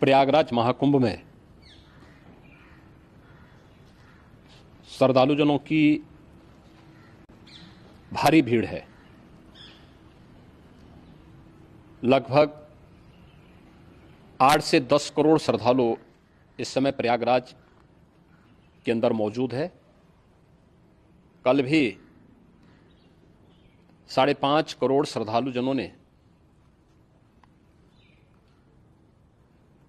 प्रयागराज महाकुंभ में श्रद्धालुजनों की भारी भीड़ है। लगभग 8 से 10 करोड़ श्रद्धालु इस समय प्रयागराज के अंदर मौजूद है। कल भी 5.5 करोड़ श्रद्धालुजनों ने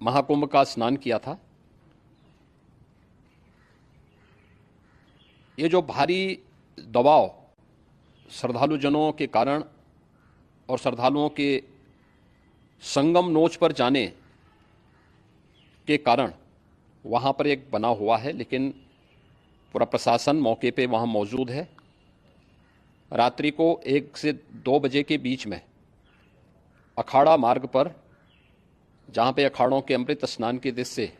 महाकुंभ का स्नान किया था। ये जो भारी दबाव श्रद्धालुजनों के कारण और श्रद्धालुओं के संगम नोच पर जाने के कारण वहाँ पर एक बना हुआ है, लेकिन पूरा प्रशासन मौके पे वहाँ मौजूद है। रात्रि को 1 से 2 बजे के बीच में अखाड़ा मार्ग पर, जहाँ पे अखाड़ों के अमृत स्नान के दृश्य से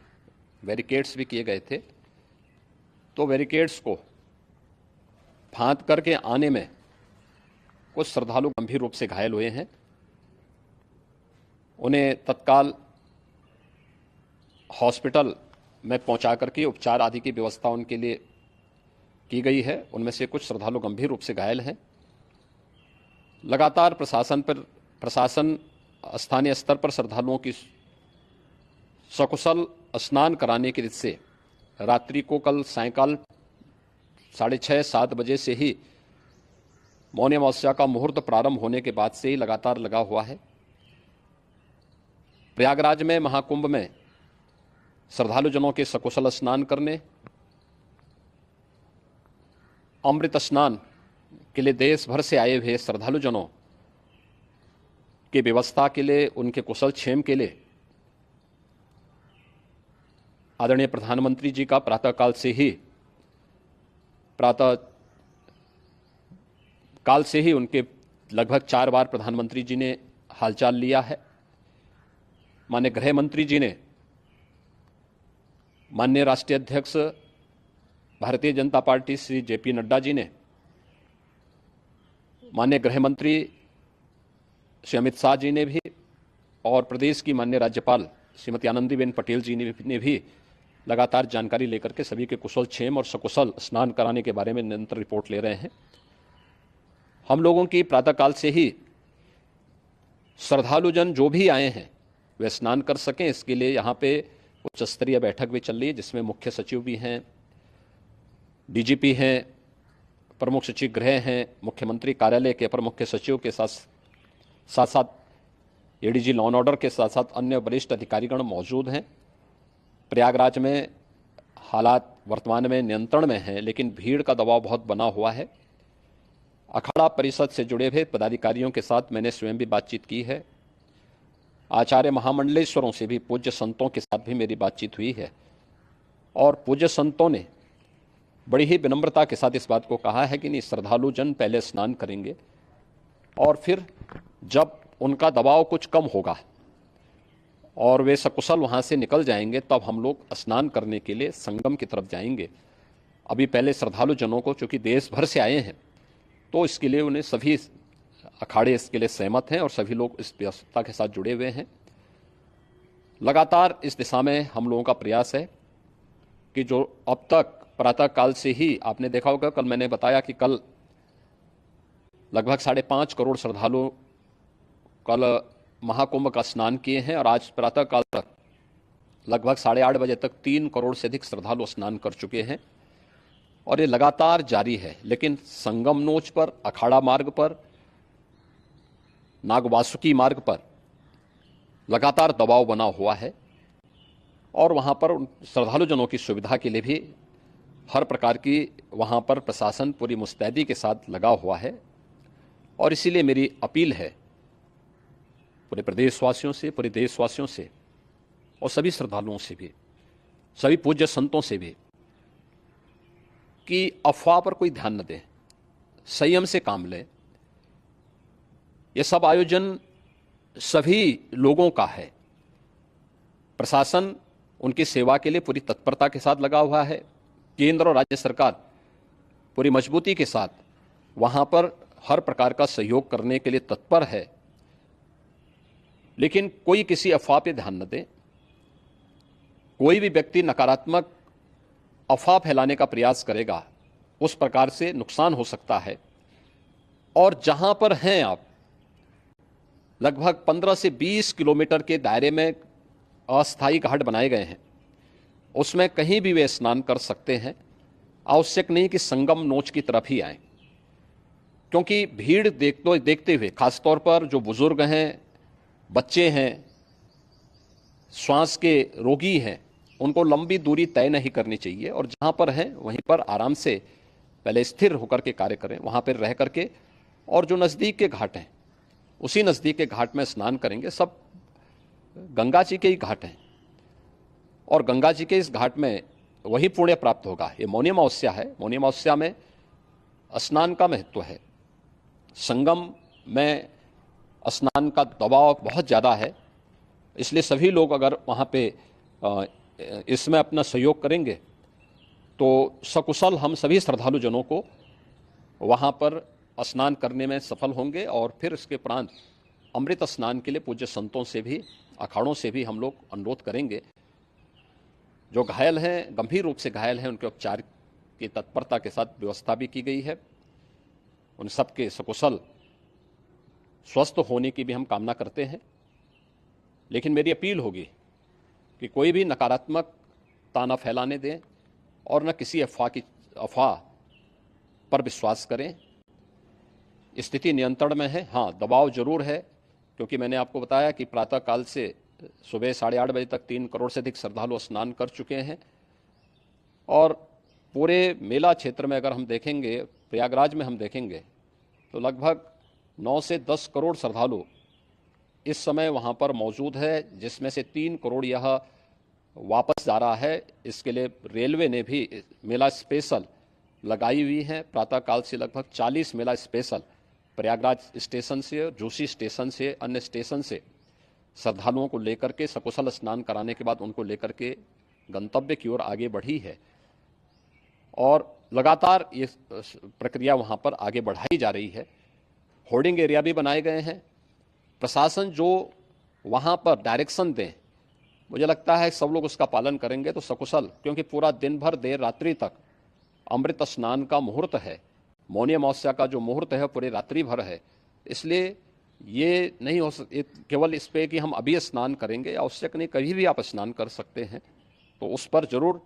बैरिकेड्स भी किए गए थे, तो बैरिकेड्स को फांद करके आने में कुछ श्रद्धालु गंभीर रूप से घायल हुए हैं। उन्हें तत्काल हॉस्पिटल में पहुंचा करके उपचार आदि की व्यवस्था उनके लिए की गई है। उनमें से कुछ श्रद्धालु गंभीर रूप से घायल हैं। लगातार प्रशासन स्थानीय स्तर पर श्रद्धालुओं की सकुशल स्नान कराने के दृष्टि से रात्रि को कल सायंकाल 6:30-7 बजे से ही मौनी अमावस्या का मुहूर्त प्रारंभ होने के बाद से ही लगातार लगा हुआ है। प्रयागराज में महाकुंभ में श्रद्धालुजनों के सकुशल स्नान करने, अमृत स्नान के लिए देश भर से आए हुए श्रद्धालुजनों की व्यवस्था के लिए, उनके कुशल क्षेम के लिए आदरणीय प्रधानमंत्री जी का प्रातःकाल से ही उनके लगभग 4 बार प्रधानमंत्री जी ने हालचाल लिया है। माननीय गृह मंत्री जी ने, माननीय राष्ट्रीय अध्यक्ष भारतीय जनता पार्टी श्री JP नड्डा जी ने, माननीय गृह मंत्री श्री अमित शाह जी ने भी, और प्रदेश की माननीय राज्यपाल श्रीमती आनंदीबेन पटेल जी ने भी लगातार जानकारी लेकर के सभी के कुशल क्षेम और सकुशल स्नान कराने के बारे में निरंतर रिपोर्ट ले रहे हैं। हम लोगों की प्रातःकाल से ही श्रद्धालुजन जो भी आए हैं वे स्नान कर सकें, इसके लिए यहाँ पे उच्च स्तरीय बैठक भी चल रही है, जिसमें मुख्य सचिव भी हैं, DGP हैं, प्रमुख सचिव गृह हैं, मुख्यमंत्री कार्यालय के अपर मुख्य सचिव के साथ ADG लॉ एंड ऑर्डर के साथ साथ अन्य वरिष्ठ अधिकारीगण मौजूद हैं। प्रयागराज में हालात वर्तमान में नियंत्रण में हैं, लेकिन भीड़ का दबाव बहुत बना हुआ है। अखाड़ा परिषद से जुड़े हुए पदाधिकारियों के साथ मैंने स्वयं भी बातचीत की है। आचार्य महामंडलेश्वरों से भी, पूज्य संतों के साथ भी मेरी बातचीत हुई है, और पूज्य संतों ने बड़ी ही विनम्रता के साथ इस बात को कहा है कि नहीं, श्रद्धालु जन पहले स्नान करेंगे और फिर जब उनका दबाव कुछ कम होगा और वे सकुशल वहाँ से निकल जाएंगे, तब हम लोग स्नान करने के लिए संगम की तरफ जाएंगे। अभी पहले श्रद्धालु जनों को, चूँकि देश भर से आए हैं, तो इसके लिए उन्हें सभी अखाड़े इसके लिए सहमत हैं और सभी लोग इस व्यवस्था के साथ जुड़े हुए हैं। लगातार इस दिशा में हम लोगों का प्रयास है कि जो अब तक प्रातःकाल से ही आपने देखा होगा, कल मैंने बताया कि कल लगभग 5.5 करोड़ श्रद्धालु कल महाकुंभ का स्नान किए हैं, और आज प्रातःकाल तक लगभग 8:30 बजे तक 3 करोड़ से अधिक श्रद्धालु स्नान कर चुके हैं, और ये लगातार जारी है। लेकिन संगम नोच पर, अखाड़ा मार्ग पर, नागवासुकी मार्ग पर लगातार दबाव बना हुआ है, और वहाँ पर श्रद्धालुजनों की सुविधा के लिए भी हर प्रकार की वहाँ पर प्रशासन पूरी मुस्तैदी के साथ लगा हुआ है। और इसीलिए मेरी अपील है पूरे प्रदेशवासियों से, पूरे देशवासियों से, और सभी श्रद्धालुओं से भी, सभी पूज्य संतों से भी, कि अफवाह पर कोई ध्यान न दें, संयम से काम लें। ये सब आयोजन सभी लोगों का है। प्रशासन उनकी सेवा के लिए पूरी तत्परता के साथ लगा हुआ है। केंद्र और राज्य सरकार पूरी मजबूती के साथ वहाँ पर हर प्रकार का सहयोग करने के लिए तत्पर है। लेकिन कोई किसी अफवाह पे ध्यान न दे। कोई भी व्यक्ति नकारात्मक अफवाह फैलाने का प्रयास करेगा उस प्रकार से नुकसान हो सकता है। और जहां पर हैं आप, लगभग 15 से 20 किलोमीटर के दायरे में अस्थायी घाट बनाए गए हैं, उसमें कहीं भी वे स्नान कर सकते हैं। आवश्यक नहीं कि संगम नोच की तरफ ही आएं, क्योंकि भीड़ देखते हुए, खासतौर पर जो बुजुर्ग हैं, बच्चे हैं, श्वास के रोगी हैं, उनको लंबी दूरी तय नहीं करनी चाहिए और जहां पर हैं वहीं पर आराम से पहले स्थिर होकर के कार्य करें, वहां पर रह करके, और जो नज़दीक के घाट हैं उसी नज़दीक के घाट में स्नान करेंगे। सब गंगा जी के ही घाट हैं और गंगा जी के इस घाट में वही पुण्य प्राप्त होगा। ये मौनी अमावस्या है, मौनी अमावस्या में स्नान का महत्व है। संगम में स्नान का दबाव बहुत ज़्यादा है, इसलिए सभी लोग अगर वहाँ पे इसमें अपना सहयोग करेंगे तो सकुशल हम सभी श्रद्धालु जनों को वहाँ पर स्नान करने में सफल होंगे। और फिर इसके उपरांत अमृत स्नान के लिए पूज्य संतों से भी, अखाड़ों से भी हम लोग अनुरोध करेंगे। जो घायल हैं, गंभीर रूप से घायल हैं, उनके उपचार की तत्परता के साथ व्यवस्था भी की गई है। उन सबके सकुशल स्वस्थ होने की भी हम कामना करते हैं। लेकिन मेरी अपील होगी कि कोई भी नकारात्मक ताना फैलाने दें और न किसी अफवाह पर विश्वास करें। स्थिति नियंत्रण में है, हाँ दबाव जरूर है, क्योंकि मैंने आपको बताया कि प्रातःकाल से सुबह 8:30 बजे तक 3 करोड़ से अधिक श्रद्धालु स्नान कर चुके हैं। और पूरे मेला क्षेत्र में अगर हम देखेंगे, प्रयागराज में हम देखेंगे तो लगभग 9 से 10 करोड़ श्रद्धालु इस समय वहाँ पर मौजूद है, जिसमें से 3 करोड़ यह वापस जा रहा है। इसके लिए रेलवे ने भी मेला स्पेशल लगाई हुई है। प्रातःकाल से लगभग 40 मेला स्पेशल प्रयागराज स्टेशन से, जोशी स्टेशन से, अन्य स्टेशन से श्रद्धालुओं को लेकर के सकुशल स्नान कराने के बाद उनको लेकर के गंतव्य की ओर आगे बढ़ी है और लगातार ये प्रक्रिया वहाँ पर आगे बढ़ाई जा रही है। होर्डिंग एरिया भी बनाए गए हैं। प्रशासन जो वहाँ पर डायरेक्शन दें, मुझे लगता है सब लोग उसका पालन करेंगे तो सकुशल, क्योंकि पूरा दिन भर देर रात्रि तक अमृत स्नान का मुहूर्त है। मौनी अमावस्या का जो मुहूर्त है पूरी रात्रि भर है, इसलिए ये नहीं हो केवल इस पे कि हम अभी स्नान करेंगे, आवश्यक नहीं, कभी भी आप स्नान कर सकते हैं। तो उस पर जरूर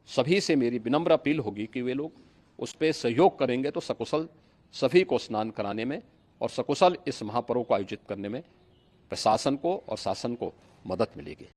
सभी से मेरी विनम्र अपील होगी कि वे लोग उस पर सहयोग करेंगे तो सकुशल सभी को स्नान कराने में और सकुशल इस महापर्व को आयोजित करने में प्रशासन को और शासन को मदद मिलेगी।